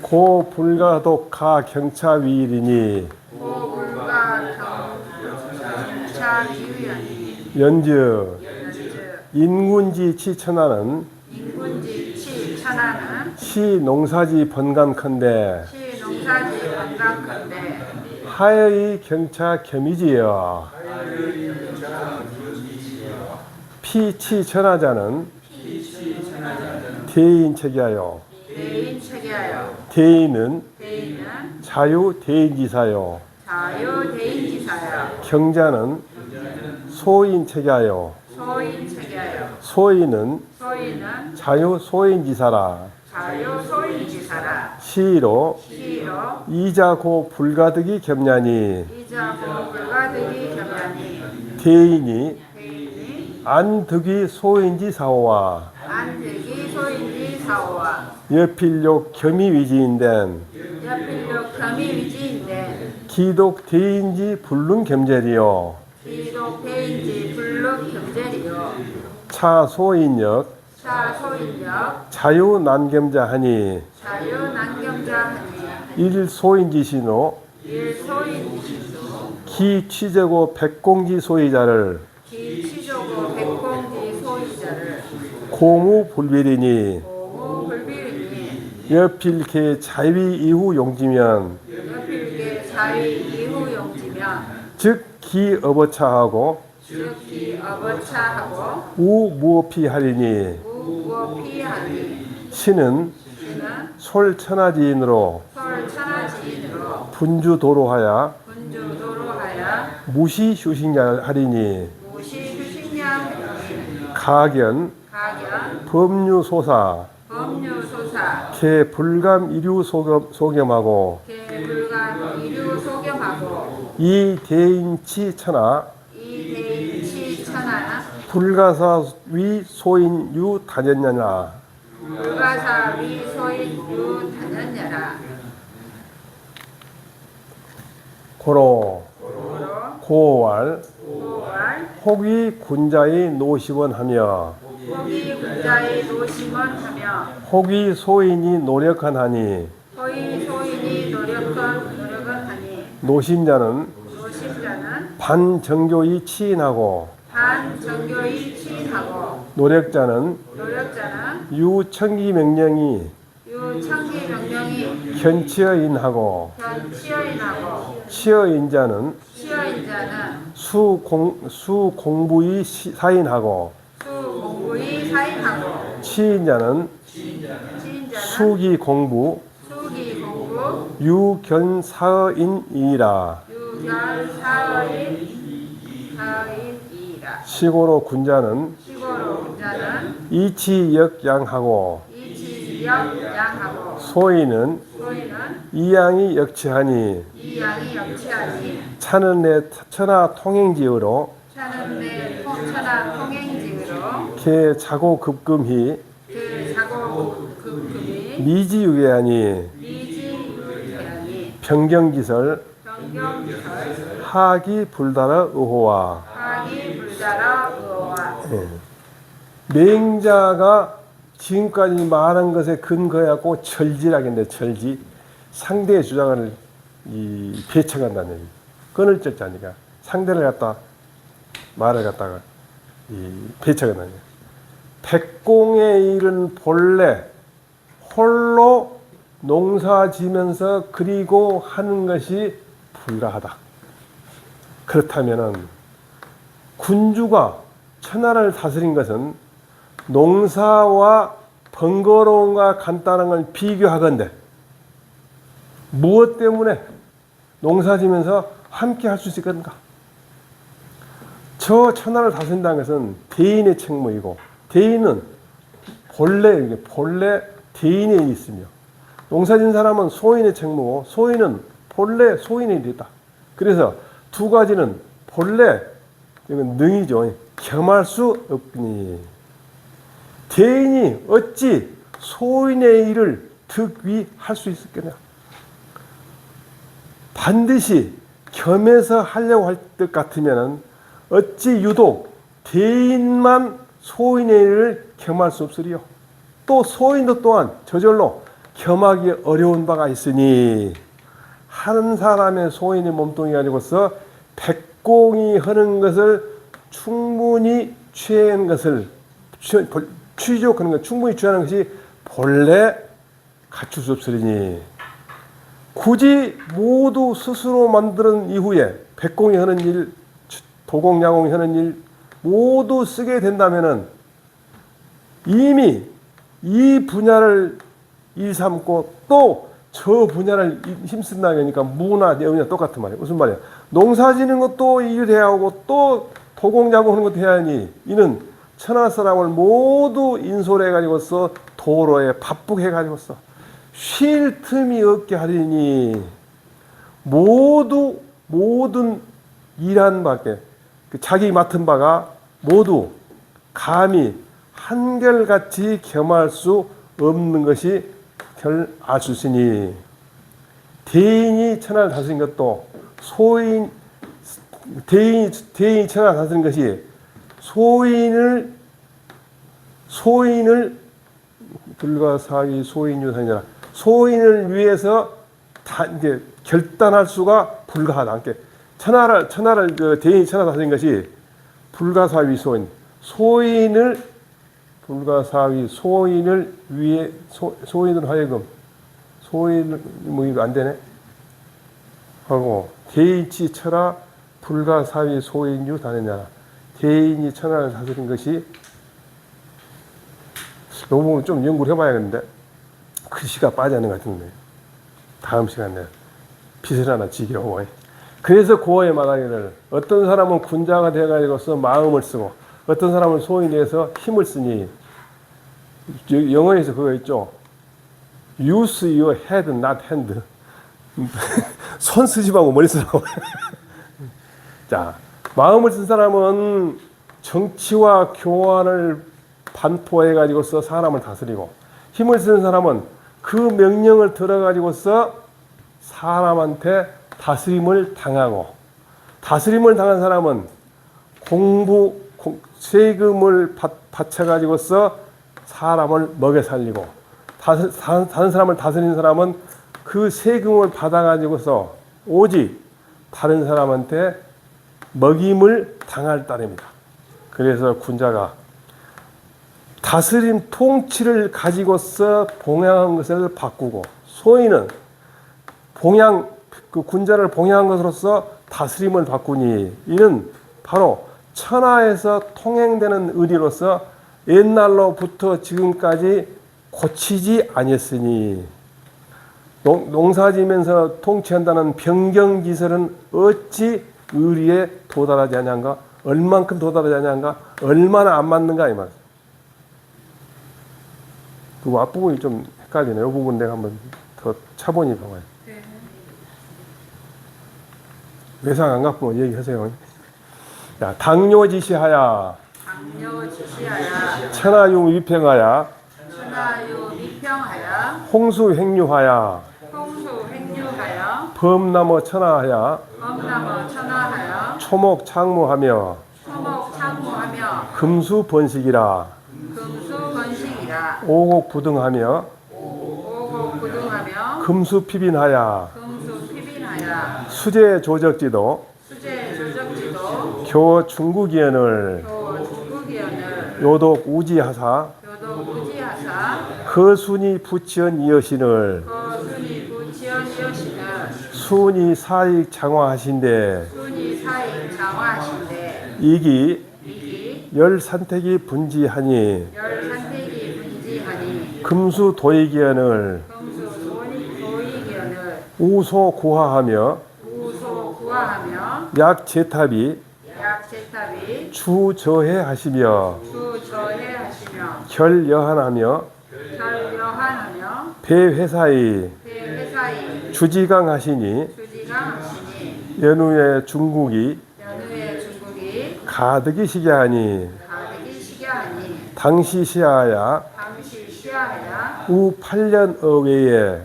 고불가독하 경차위일이니 연즉 인군지 치천하는 시 농사지 번감컨대 하여의 경차 겸이지여 피치천하자는 대인체계하여 대인은 자유대인지사요 경자는 소인체계하여 소인은 자유소인지사라 시로 이자고 불가득이 겸냐니 대인이 안득이 소인지사오와 여필욕 겸이위지인된 기독 대인지 불능 겸제리요 차소인역 자유난겸자하니 일소인지시노 기취제고 백공지 소이자를 고무불비리니 여필개 자위 이후 용지면 즉 기어버차하고 우무어피하리니 신은 솔천하지인으로 분주도로하야 무시휴식하리니 가견 법류소사 개불감 이류 소겸하고 이 대인치 천하 불가사 위 소인 유 단연냐라 고로 고월 혹이 군자의 노시원하며 혹이 소인이 노력하니 노심자는 반정교의 치인하고 노력자는 유청기명령이 견치어인하고 치어인자는 수공부의 사인하고 치인자는 수기공부 유견사의인이라 시고로 군자는 이치역양하고 소인은 이양이 역치하니 차는 내 천하 통행지으로 개 자고 급금히 미지유계하니 변경기설 하기 불달아 의호와 맹자가 지금까지 말한 것에 근거해갖고 철지라겠네. 철지 상대의 주장을 배척한다는 얘기. 끊을 졌자니까 상대를 갖다 말을 갖다가 배척한다는 얘기. 백공의 일은 본래 홀로 농사지면서 그리고 하는 것이 불가하다. 그렇다면은 군주가 천하를 다스린 것은 농사와 번거로움과 간단한 걸 비교하건대 무엇 때문에 농사지면서 함께 할 수 있을까? 저 천하를 다스린다는 것은 대인의 책무이고 대인은 본래 대인에 있으며 농사진 사람은 소인의 책무고 소인은 본래 소인의 일이다. 그래서 두 가지는 본래 이건 능이죠. 겸할 수 없니. 대인이 어찌 소인의 일을 득위할 수 있었겠냐. 반드시 겸해서 하려고 할 것 같으면 어찌 유독 대인만 소인의 일을 겸할 수 없으리요. 또 소인도 또한 저절로 겸하기 어려운 바가 있으니 한 사람의 소인의 몸뚱이 가지고서 백공이 하는 것을 충분히 취하는 것을 취족하는 것 충분히 취하는 것이 본래 갖출 수 없으리니 굳이 모두 스스로 만드는 이후에 백공이 하는 일, 도공야공이 하는 일 모두 쓰게 된다면은 이미 이 분야를 일삼고 또 저 분야를 힘쓴다 하니까 무나 여우냐 똑같은 말이에요. 무슨 말이야? 농사 지는 것도 일을 해야 하고 또 도공야공 하는 것도 해야 하니 이는 천하 사람을 모두 인솔해 가지고서 도로에 바쁘게 해 가지고서 쉴 틈이 없게 하리니 모든 일한 바께 자기 맡은 바가 모두 감히 한결같이 겸할 수 없는 것이 알 수 있으니 대인이 천하를 다스린 것도 대인이 천하를 다스린 것이 소인을 불가사위 소인유산이라 소인을 위해서 이제 결단할 수가 불가하다. 천하를 대인이 천하 다스린 것이 불가사위 소인을 위해 소인을 하여금 소인 뭐 이거 안 되네 하고 대인치 천하 불가사위 소인유 다느냐 대인이 천하를 다스린 것이 너무 좀 연구를 해봐야겠는데 글씨가 빠지 않는 것 같은데 다음 시간에 빚을 하나 지기로 그래서 고어의 말하기를 어떤 사람은 군자가 되어가지고서 마음을 쓰고 어떤 사람은 소인에서 힘을 쓰니 영어에서 그거 있죠. Use your head, not hand. 손 쓰지 말고 머리 쓰라고. 자, 마음을 쓴 사람은 정치와 교환을 반포해 가지고서 사람을 다스리고 힘을 쓰는 사람은 그 명령을 들어 가지고서 사람한테 다스림을 당하고 다스림을 당한 사람은 세금을 바쳐 가지고서 사람을 먹여 살리고 다른 사람을 다스리는 사람은 그 세금을 받아 가지고서 오직 다른 사람한테 먹임을 당할 따름이다. 그래서 군자가 다스림 통치를 가지고서 봉양한 것을 바꾸고 소인은 그 군자를 봉양한 것으로서 다스림을 바꾸니 이는 바로 천하에서 통행되는 의리로서 옛날로부터 지금까지 고치지 아니했으니 농사지면서 통치한다는 변경기설은 어찌 의리에 도달하지 아니한가? 얼만큼 도달하지 아니한가? 얼마나 안 맞는가 이 말이죠. 그 앞부분이 좀 헷갈리네요. 이 부분 내가 한번 더 차분히 봐봐요. 외상 안 갖고 얘기하세요. 자, 당뇨지시하야 천하유 위평하야 홍수행류하야 범나무 천하하야 초목창무하며 금수번식이라 오곡부등하며 금수피빈하야 수제조적지도 교중국위원을 요독우지하사 거순이 부치언 이여신을 순이 사익 장화하신대 이기 열산택이 분지하니 금수도익위원을 우소구하하며 약제탑이 주저해하시며 결여한하며 배회사의 주지강하시니 연후의 중국이 가득이 시기하니 당시 시하야 우 8년 어웨에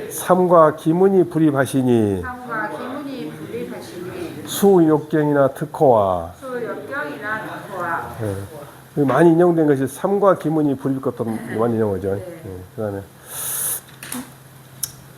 삼과 기문이 불입하시니 수욕경이나 특호와 많이 인용된 것이 삼과 기문이 불일것도 많이 인용하죠. 네. 그다음에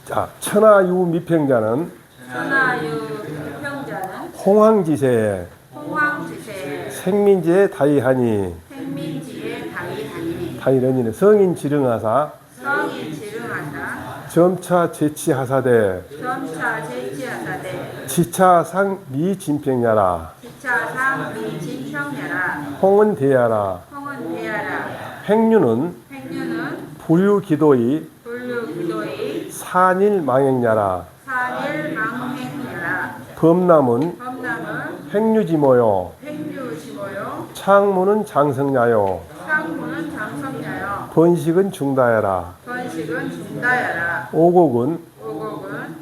자 천하유미평자는 천하유평자는 홍황지세에 홍황지세 생민지에 다이하니 생민지에 다이하니 다이러니는 성인 지릉하사 성인 지릉하사 점차 제치하사대 점차 제치하사대 지차상 미진평야라 지차상 미진평야라 홍은 대야라 홍은 대야라 행류는 행류는 부유기도이 불류기도의 산일망행야라 산일망행야라 범남은 범남은 행류지모요 행류지모요 창문은 장성야요 상무는 장성야요 번식은 중다야라 번식은 중다야라 오곡은 오곡은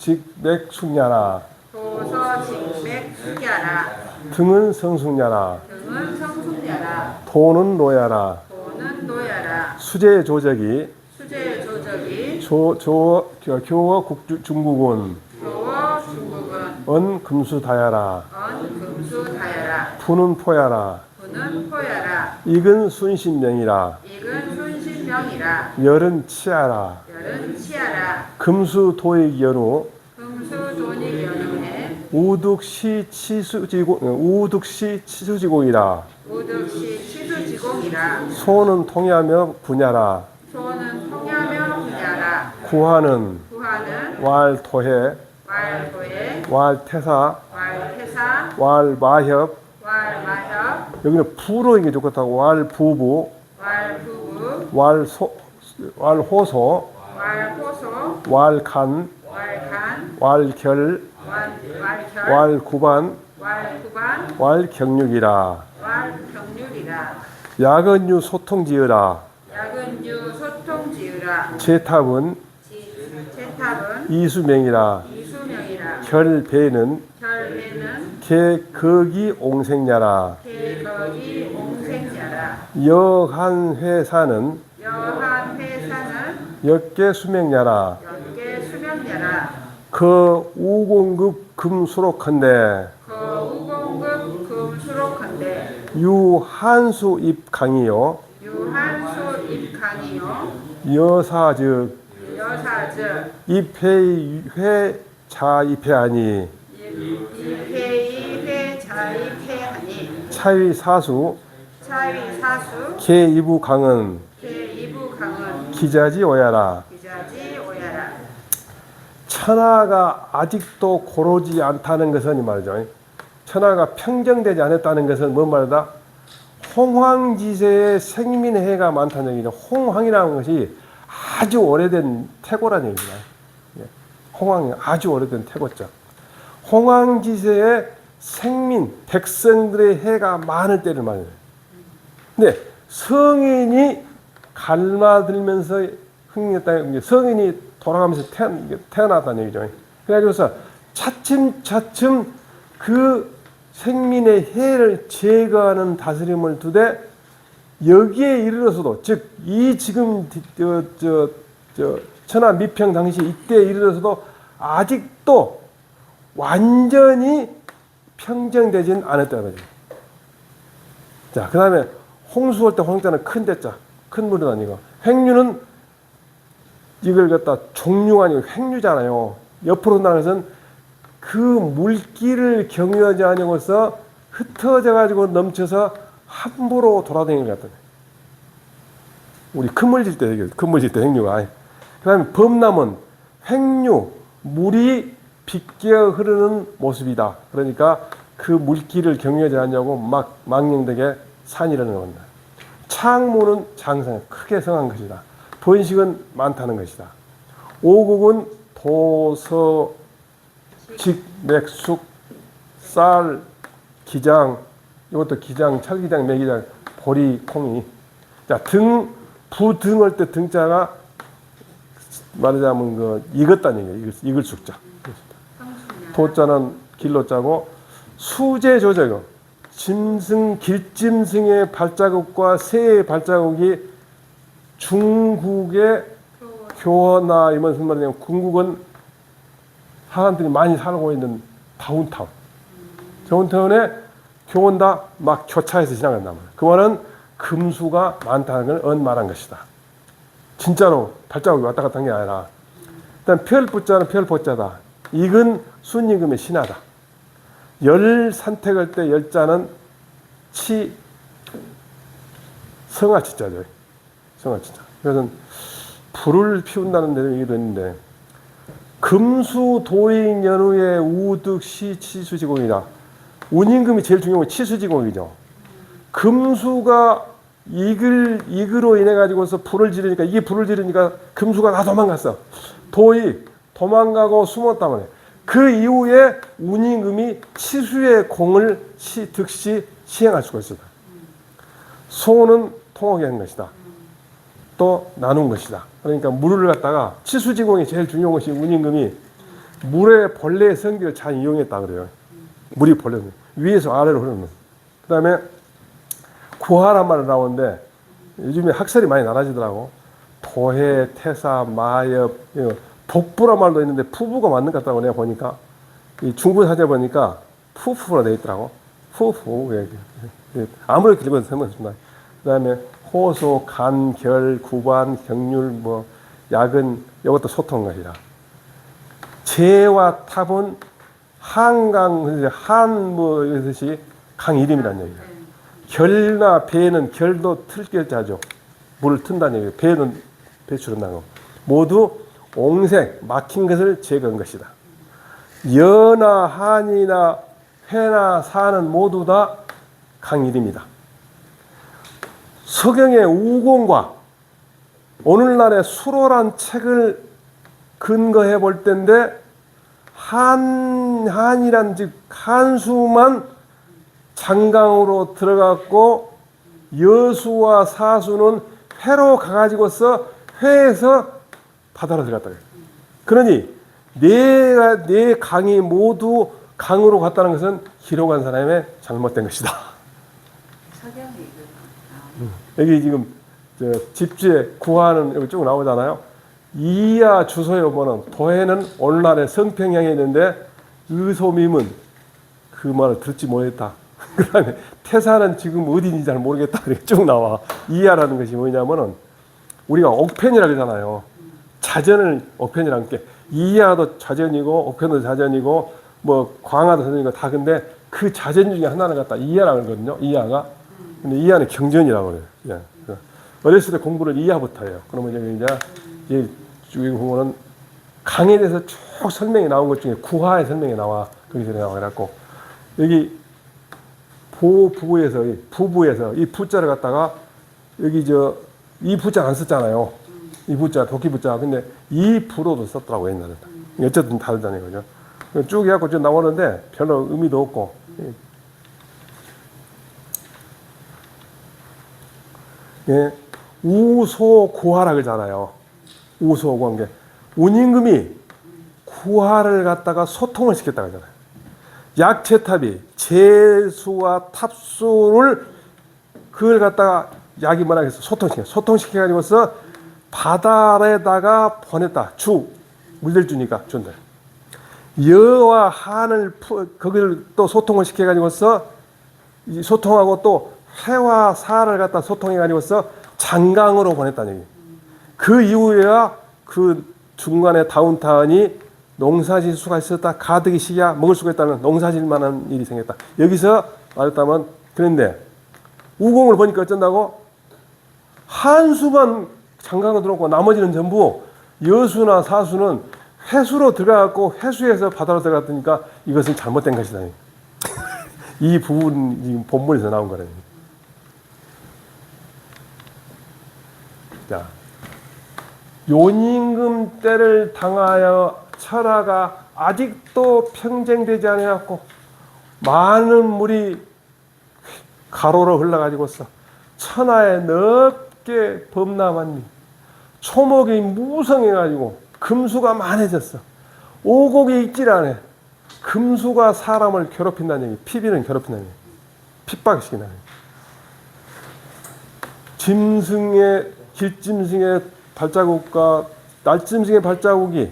도서직맥숙야라 도서직맥숙야라 등은 성숙야라 등은 성숙야라 도는 노야라 도는 노야라 수제조적이 수제조적이 교어 중국은 교어 중국은 언금수다야라 언금수다야라 부는 포야라 부는 포야라 익은 순신명이라 익은 순신명이라 열은 치아라 열은 치아라 금수도익 연우 금수돈이 연우에 우득시 치수지공이라 우득시 치수지공이라 소는 통야며 분야라 소는 통야며 분야라 구하는 구하는 왈토해 왈도에 왈태사 왈태사 왈마협 왈마협 여기는 부로 이게 좋겠다고 왈부부 왈부부 왈호소 왈호소 왈간 왈간 왈결 왈결 왈구반 왈구반 왈경육이라 왈경률이라 야근유 소통지으라 야근유 소통지으라 제탑은 제탑은 이수명이라 이수명이라 결배는 결배는 개거기 옹생야라 개거기 옹생야라 여한회사는 여한회사는 역계수명야라 역계수명야라 그 우공급 금수록한데 거우공급 금수록한데 유한수 입강이요 유한수 입강이요 여사즉 여사즉 입회회 자입회하니 이회이회 자입회하니 차위사수 차위사수 개이부강은 개이부강은 기자지 오야라 기자지 오야라 천하가 아직도 고르지 않다는 것은 이 말이죠. 천하가 평정되지 않았다는 것은 뭔 말이다? 홍황지세에 생민해가 많다는 얘기죠. 홍황이라는 것이 아주 오래된 태고라는 얘기입니다. 홍황이 아주 오래된 태고죠. 홍황지세에 생민, 백성들의 해가 많을 때를 말해요. 근데 성인이 갈마들면서 흥했다. 성인이 돌아가면서 태어났다는 얘기죠. 그래가지고서 차츰차츰 그 생민의 해를 제거하는 다스림을 두되 여기에 이르러서도 즉 이 지금 천하 미평 당시 이때에 이르러서도 아직도 완전히 평정되진 않았다는 거죠. 자, 그 다음에 홍수할 때 홍자는 큰 대자, 큰 물은 아니고 횡류는 이걸 갖다 종류가 아니고 횡류잖아요. 옆으로 나는 것은 그 물기를 경유하지 않으면서 흩어져 가지고 넘쳐서 함부로 돌아다니는 것 같다. 우리 큰 물 질 때 얘기해요. 큰 물 질 때 횡류가. 그 다음에 범람은 횡류, 물이 빗겨 흐르는 모습이다. 그러니까 그 물기를 경유하지 않냐고 막 망령되게 산이라는 겁니다. 창문은 장성에 크게 성한 것이다. 번식은 많다는 것이다. 오국은 도서, 직, 맥숙, 쌀, 기장, 이것도 기장, 찰기장, 매기장, 보리, 콩이. 자, 부등 할 때 등자가 말하자면 익었다는 얘기예요. 익을 숙자. 도자는 길로 짜고 수제조적, 길짐승의 발자국과 새의 발자국이 중국의 교화나 이런 무슨 말이냐면 중국은 사람들이 많이 살고 있는 다운타운에 교원다 막 교차해서 지나간단 말이에요. 그 말은 금수가 많다는 걸 언말한 것이다. 진짜로 발자국이 왔다 갔다 한 게 아니라 일단 별부자는 별보자다. 이건 순임금의 신하다. 열 선택할 때 열자는 성화치자죠. 성화치자. 그래서 불을 피운다는 데 얘기도 있는데 금수 도인 연후의 우득시 치수지공이다. 운임금이 제일 중요한 건 치수지공이죠. 금수가 이글로 인해 가지고서 불을 지르니까 이게 불을 지르니까 금수가 다 도망갔어. 도이 도망가고 숨었단 말이에요. 그 이후에 운임금이 치수의 공을 득시 시행할 수가 있었다. 소는 통하게 한 것이다. 또 나눈 것이다. 그러니까 물을 갖다가 치수지공이 제일 중요한 것이 운임금이 물의 본래의 성질을 잘 이용했다 그래요. 물이 본래 위에서 아래로 흐르는. 그 다음에 구하란 말이 나오는데 요즘에 학설이 많이 나눠지더라고. 도해, 태사, 마엽, 복부란 말도 있는데 푸부가 맞는 것 같다고 내가 보니까 이 중국 사제 보니까 푸푸로 되어 있더라고. 푸푸. 아무리 길어도 상관없습니다. 그 다음에 호소, 간, 결, 구반, 경률, 약은 이것도 소통 것이라. 재와 탑은 한강, 이것이 강 이름이라는 얘기예요. 결나 배는 결도 틀결자죠. 물을 튼다는 얘기예요. 배는 배출한다고. 모두 옹색, 막힌 것을 제거한 것이다. 여나 한이나 회나 사는 모두 다 강 이름이다. 서경의 우공과 오늘날의 수로란 책을 근거해 볼 때인데 한이란 즉 한수만 장강으로 들어갔고 여수와 사수는 회로 가가지고서 회에서 바다로 들어갔다. 그러니 네 강이 모두 강으로 갔다는 것은 기록한 사람의 잘못된 것이다. 여기 지금 집주에 구하는 여기 쭉 나오잖아요. 이하 주소에 보면 도해는 오늘날의 성평양에 있는데 의소밈은 그 말을 듣지 못했다. 그 다음에 태사는 지금 어디인지 잘 모르겠다. 이렇게 쭉 나와. 이하라는 것이 뭐냐면은 우리가 옥편이라고 하잖아요. 자전을 옥편이라는 게 이하도 자전이고 옥편도 자전이고 광하도 자전이고 다 근데 그 자전 중에 하나를 갖다 이하라고 하거든요. 이하가. 근데 이하는 경전이라고 그래요. 예. 어렸을 때 공부를 이하부터 해요. 그러면 이제 여기 보면은 강에 대해서 쭉 설명이 나온 것 중에 구하의 설명이 나와. 거기서 나와갖고 여기 부부에서 이 부자를 갖다가 여기 이 부자 안 썼잖아요. 이 부자 도끼 부자. 근데 이 부로도 썼더라고 옛날에. 어쨌든 다르다는 거죠. 쭉 해갖고 좀 나오는데 별로 의미도 없고. 예. 우소구하라 그러잖아요. 우소관계. 운임금이 구하를 갖다가 소통을 시켰다 그러잖아요. 약체탑이 제수와 탑수를 그걸 갖다가 약이 뭐라 해서 소통시켜가지고서 바다에다가 보냈다. 물들 주니까 준다. 여와 한을 거기를 또 소통을 시켜가지고서 소통하고 또 해와 사를 갖다 소통해가지고서 장강으로 보냈다는 얘기. 그 이후에야 그 중간에 다운타운이 농사질 수가 있었다. 가득이 시야 먹을 수가 있다는 농사질 만한 일이 생겼다. 여기서 말했다면 그런데 우공을 보니까 어쩐다고? 한수만 장강으로 들어오고 나머지는 전부 여수나 사수는 회수로 들어가고 회수에서 바다로 들어갔으니까 이것은 잘못된 것이다. 이 부분이 지금 본문에서 나온 거라니. 자, 요임금 때를 당하여 철하가 아직도 평정되지 않았고 많은 물이 가로로 흘러가지고서 천하에 넓게 범람하니 초목이 무성해가지고 금수가 많아졌어. 오곡이 있질 않아. 금수가 사람을 괴롭힌다는 얘기. 피비는 괴롭힌다는 얘기. 핍박시킨다는 얘기. 길짐승의 발자국과 날짐승의 발자국이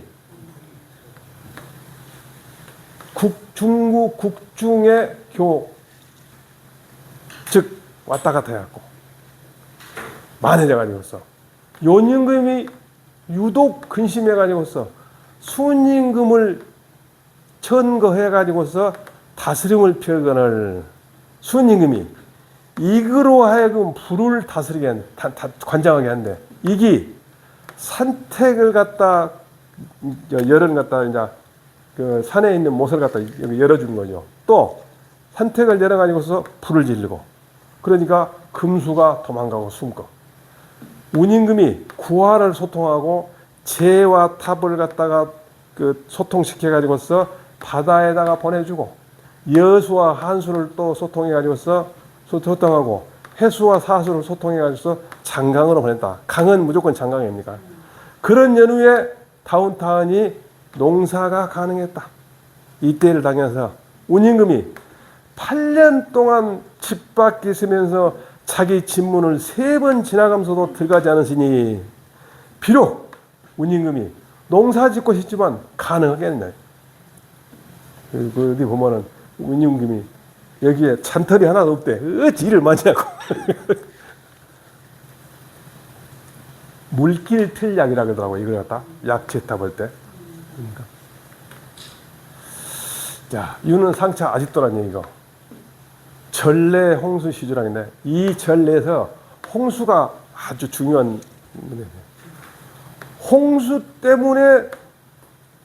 중국 국중의 왔다 갔다 해갖고 많아져가지고서 요임금이 유독 근심해가지고서 순임금을 천거해가지고서 다스림을 펴거늘 순임금이 이그로 하여금 불을 다스리게 관장하게 한대. 이게 산택을 갖다 열을 갖다 이제 그 산에 있는 못을 갖다 열어주는 거죠. 또 산택을 열어가지고서 불을 지르고 그러니까 금수가 도망가고 숨고 운임금이 구하를 소통하고 재와 탑을 갖다가 그 소통시켜가지고서 바다에다가 보내주고 여수와 한수를 또 소통해가지고서 소통하고 해수와 사수를 소통해가지고서 장강으로 보냈다. 강은 무조건 장강입니까? 그런 연후에 다운타운이 농사가 가능했다. 이때를 당해서 운임금이 8년 동안 집 밖에 있으면서 자기 집문을 3번 지나가면서도 들어가지 않으시니 비록 운임금이 농사 짓고 싶지만 가능하겠네. 어디 보면은 운임금이 여기에 잔털이 하나도 없대. 어찌 일을 많이 하고. 물길 틀약이라 그러더라고. 이걸 갖다 약재타 볼 때. 그러니까. 자, 이유는 상차 아직도란 얘기고. 전래 홍수 시주랑인데 이 전래에서 홍수가 아주 중요한 문제예요. 홍수 때문에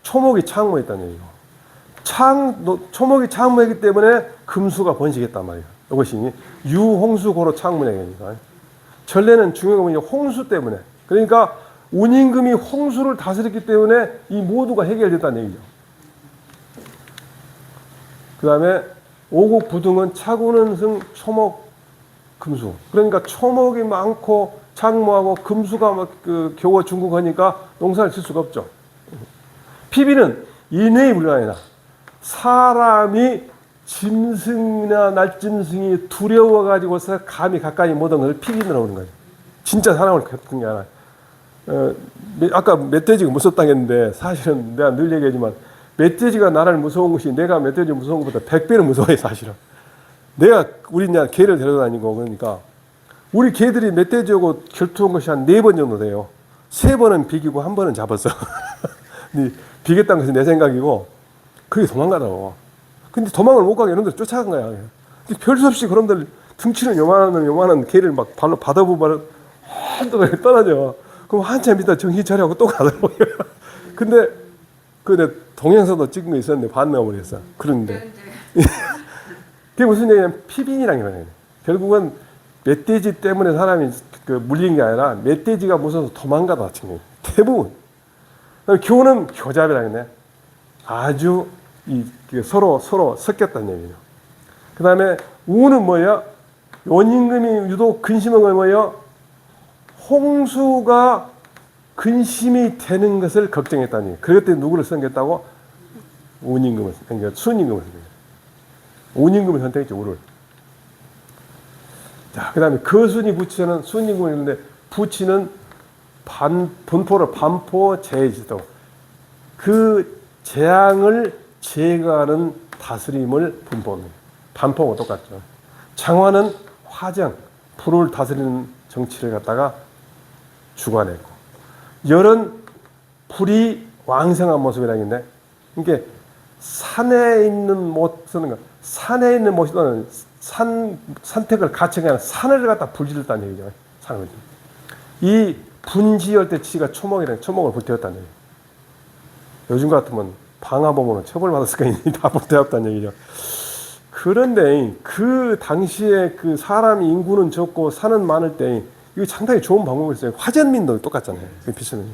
초목이 창모했다는 얘기고. 초목이 창모했기 때문에 금수가 번식했단 말이에요. 이것이 유홍수고로 창문이니까. 전래는 중요한 건 홍수 때문에. 그러니까 운임금이 홍수를 다스렸기 때문에 이 모두가 해결됐다는 얘기죠. 그 다음에 오국 부등은 차구는 승 초목 금수. 그러니까 초목이 많고 창모하고 금수가 막 그 겨우 중국하니까 농사를 칠 수가 없죠. 피비는 인해의 물건이다. 사람이 짐승이나 날짐승이 두려워가지고서 감히 가까이 못 오는 걸 피비 나오는 거예요. 진짜 사람을 겪은 게 아니라. 아까 멧돼지가 무섭다고 했는데 사실은 내가 늘 얘기하지만 멧돼지가 나를 무서운 것이 내가 멧돼지 무서운 것보다 100배는 무서워요, 사실은. 내가 우리 이제 개를 데려다니고 그러니까 우리 개들이 멧돼지하고 결투한 것이 한 4번 정도 돼요. 3번은 비기고 1번은 잡았어. 비겼다는 것은 내 생각이고 그게 도망가더라고. 근데 도망을 못 가게 이놈들 쫓아간 거야. 별 수 없이 그놈들 등치는 요만한 개를 막 발로 받아보면 한동안 떠나죠. 그럼 한참 있다 정신 차려고 또 가더라고요. 근데 내 동영상도 찍은 거 있었는데 반응을 모르겠어. 그런데 그게 무슨 얘기냐면 피빈이라는 거예요. 결국은 멧돼지 때문에 사람이 그 물린 게 아니라 멧돼지가 무서워서 도망가다 친구. 대부분. 교는 교잡이라는 거네. 아주 서로 섞였다는 얘기죠. 그 다음에 우는 뭐예요? 원임금이 유독 근심한 건 뭐예요? 홍수가 근심이 되는 것을 걱정했다는 얘기예요. 그것 때문에 누구를 선택했다고? 운임금을, 그러니까 순임금을 선택했어요. 운임금을 선택했죠, 우를. 자, 그 다음에 거순이 부치는 순임금을 했는데 부치는 분포를 반포 제해지도 그 재앙을 제거하는 다스림을 분포합니다. 반포하고 똑같죠. 장화는 화정, 불을 다스리는 정치를 갖다가 주관했고, 열은 불이 왕성한 모습이라는 게 이게 산에 있는 못 쓰는 거, 산에 있는 못이는 산택을 같이 그냥 산을 갖다 불질렀다는 얘기죠. 산을. 이 분지할 때 치가 초목이라는 초목을 불태웠다는 얘기죠. 요즘 같으면 방화범으로 처벌받았을 거니 다 불태웠다는 얘기죠. 그런데 그 당시에 그 사람 인구는 적고 산은 많을 때 이거 상당히 좋은 방법이었어요. 화전민도 똑같잖아요. 비슷한.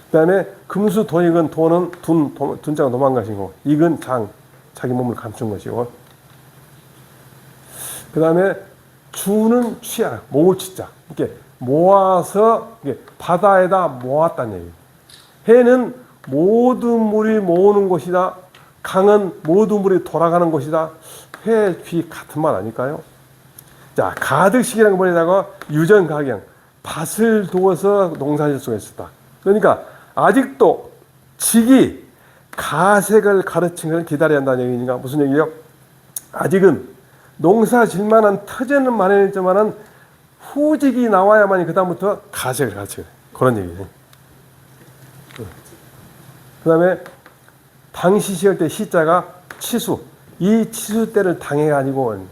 그다음에 금수 도익은 도는 둔자가 도망가시고 익은 장 자기 몸을 감춘 것이고 그다음에 주는 취하 모을 치자 이렇게 모아서 이렇게 바다에다 모았다는 얘기예요. 해는 모든 물이 모으는 곳이다. 강은 모든 물이 돌아가는 곳이다. 회, 귀 같은 말 아닐까요? 자, 가득식이라는 말에다가 유전가경, 밭을 두어서 농사질 수가 있었다. 그러니까 아직도 직이 가색을 가르친 걸 기다려야 한다는 얘기니까 무슨 얘기예요? 아직은 농사 질만한 터전은 마련했지만은 후직이 나와야만이 그다음부터 가책을 그런 얘기죠. 그 다음에 당시 시할 때 시자가 치수, 이 치수 때를 당해가지고,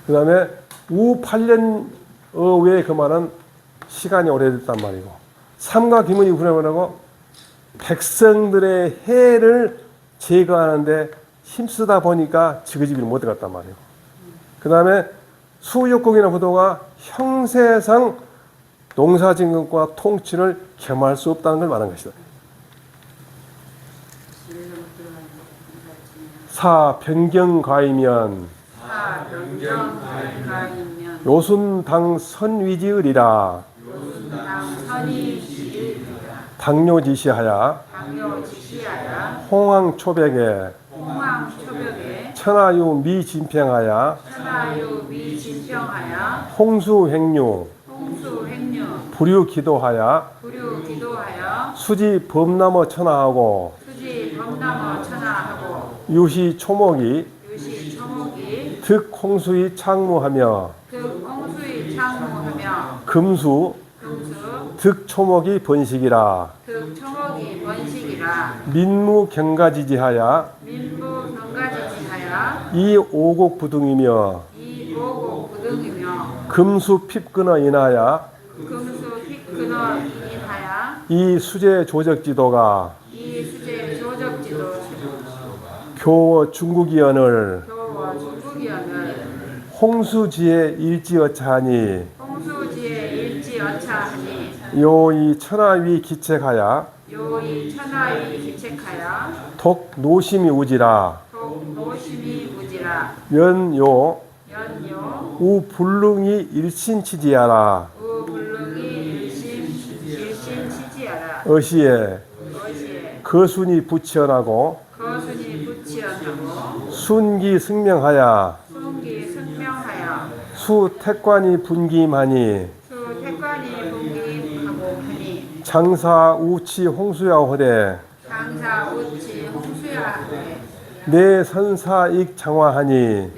그 다음에 우 8년 외에 그 말은 시간이 오래됐단 말이고, 삼가 기문이 구려보라고 백성들의 해를 제거하는데 힘쓰다 보니까 지그지기를 못 들어갔단 말이고, 그 다음에 수욕국이나 부도가 형세상 농사진급과 통치를 겸할 수 없다는 걸 말한 것이다. 사 변경가이면 요순당 선위지의리라 당뇨지시하야 홍황초백에 천하유 미진평하야 홍수행류 불유기도하야 수지 범나무 천하하고 유시 초목이 득홍수이 창무하며 금수 득초목이 번식이라 민무경가지지하야 이 오곡 부둥이며 금수 핍근어 인하야 이 수제 조적지도가 교워 중국이언을 홍수지에 일지어차하니 요이 천하위 기책하야 독 노심이 우지라 연요 우 불능이 일신치지하라 어시에 거순이 부치언하고 순기 승명하야 수택관이 분기임하니 장사 우치 홍수야 호대 내 선사익 장화하니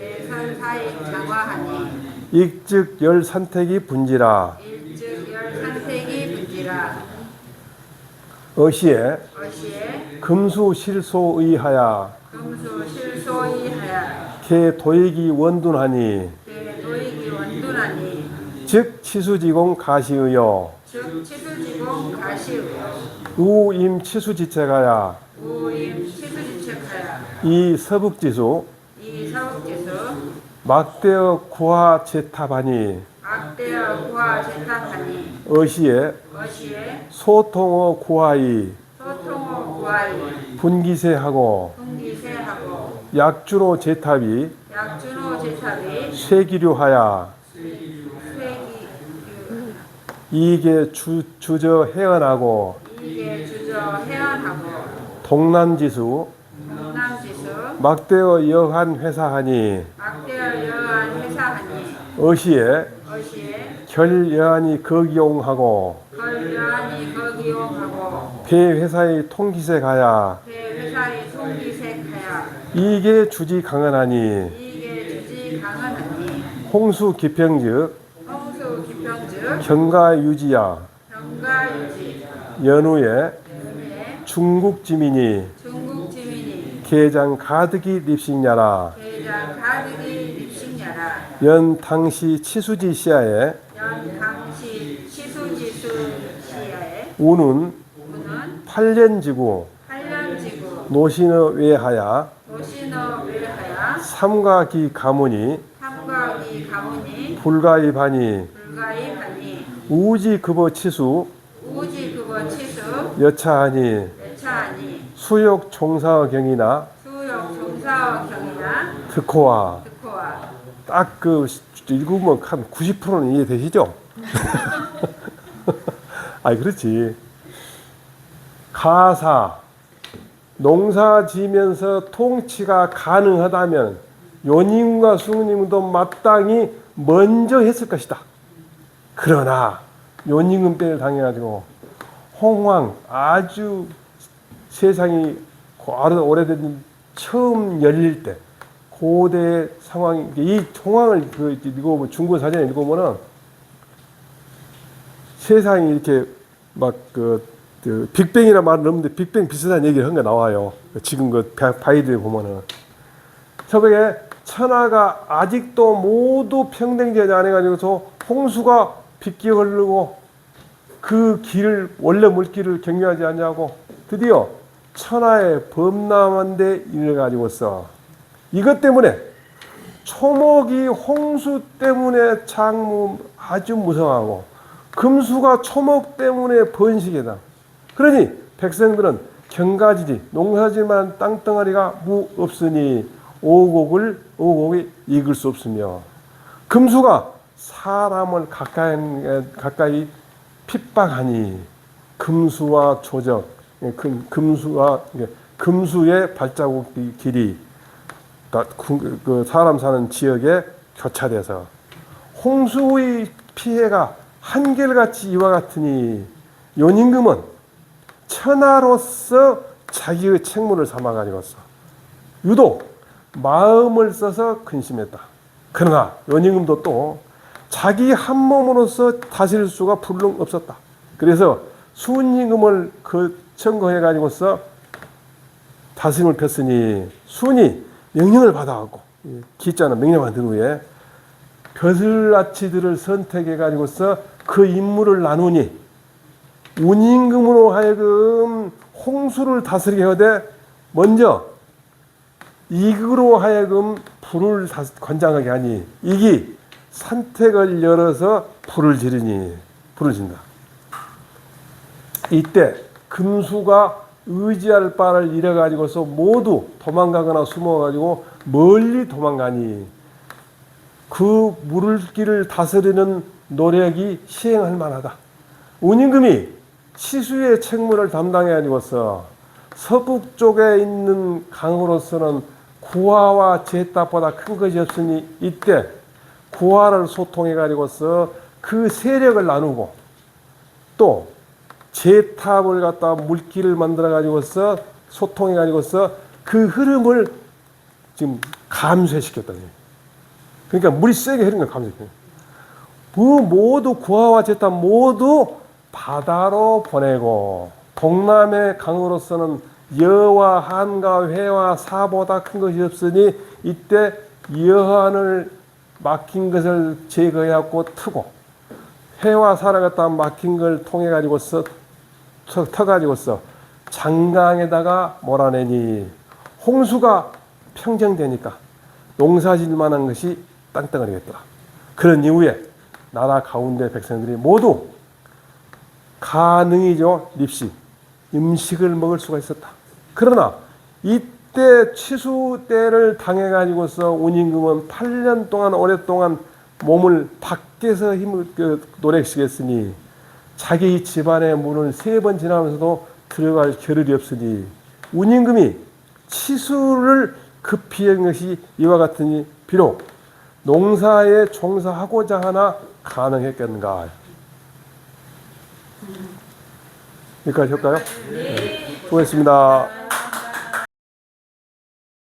익즉 열 산택이 분지라 어시에 금수 실소의하야 개 도익이 원둔하니 즉 치수지공 가시의요 우임 치수지체가야 이 서북지수 막대어 구하 제탑하니 어시에 소통어 구하이 분기세하고 약주로 제탑이 쇠기류하야 이게 주저 해언하고 동남지수 막대어 여한 회사하니 어시에 결여한이 거기용하고 배회사의 통기세 가야 이게 주지 강언하니 홍수 기평즉 경가유지야 연후에 중국지민이 개장 가득이 립식냐라 연 당시 치수지 시야에 우는 8년지구 노신어 외하야 삼가기 가문이 불가이반이 우지급어 치수 여차하니 수욕 종사어 경이나 득호와 딱 그 읽으면 한 90%는 이해되시죠? 아니 그렇지. 가사 농사 지면서 통치가 가능하다면 요님과 수님도 마땅히 먼저 했을 것이다. 그러나 요님은 때를 당해가지고 홍황 아주 세상이 오래된 처음 열릴 때 고대 상황, 이 상황을 읽어보면, 중국 사전에 읽어보면은 세상이 이렇게 막 빅뱅이라 말을 넣는데 빅뱅 비슷한 얘기를 한 게 나와요. 지금 바이들에 보면은. 새벽에 천하가 아직도 모두 평등되지 않아가지고서 홍수가 빗겨 흐르고 그 길을, 원래 물길을 경유하지 않냐고 드디어 천하의 범람한데 이래가지고서 이것 때문에 초목이 홍수 때문에 장무 아주 무성하고 금수가 초목 때문에 번식이다. 그러니 백성들은 경가지지 농사질만한 땅덩어리가 무 없으니 오곡이 익을 수 없으며 금수가 사람을 가까이 핍박하니 금수와 조적, 금수의 발자국 길이 그 사람 사는 지역에 교차돼서 홍수의 피해가 한결같이 이와 같으니 연임금은 천하로서 자기의 책무를 삼아가지고서 유독 마음을 써서 근심했다. 그러나 연임금도 또 자기 한 몸으로서 다스릴 수가 불능 없었다. 그래서 순임금을 청구해가지고서 다스림을 폈으니 순이 명령을 받아갖고 기자는 명령을 받은 후에 벼슬아치들을 선택해가지고서 그 임무를 나누니 운임금으로 하여금 홍수를 다스리게 하되 먼저 이그로 하여금 불을 관장하게 하니 이기 산택을 열어서 불을 진다. 이때 금수가 의지할 바를 잃어가지고서 모두 도망가거나 숨어가지고 멀리 도망가니 그 물길을 다스리는 노력이 시행할 만하다. 운임금이 치수의 책무를 담당해가지고서 서북 쪽에 있는 강으로서는 구하와 제탑보다 큰 것이 없으니 이때 구하를 소통해가지고서 그 세력을 나누고 또 제탑을 갖다 물길을 만들어가지고서 소통해가지고서 그 흐름을 지금 감쇄시켰다. 그러니까 물이 세게 흐르는 걸 감쇄시켰다. 그 모두 구하와 제탑 모두 바다로 보내고 동남의 강으로서는 여와 한과 회와 사보다 큰 것이 없으니 이때 여한을 막힌 것을 제거해갖고 트고 회와 사를 갖다 막힌 걸 통해 가지고서 터가지고서 장강에다가 몰아내니 홍수가 평정되니까 농사질 만한 것이 땅덩어리겠더라. 그런 이후에 나라 가운데 백성들이 모두 가능이죠. 립시 음식을 먹을 수가 있었다. 그러나 이때 치수 때를 당해 가지고서 운임금은 8년 동안 오랫동안 몸을 밖에서 힘을 노력시켰으니 자기 집안의 문을 3번 지나면서도 들어갈 겨를이 없으니 운임금이 치수를 급히 한 것이 이와 같으니 비록 농사에 종사하고자 하나 가능했겠는가. 여기까지 할까요? 네. 수고했습니다.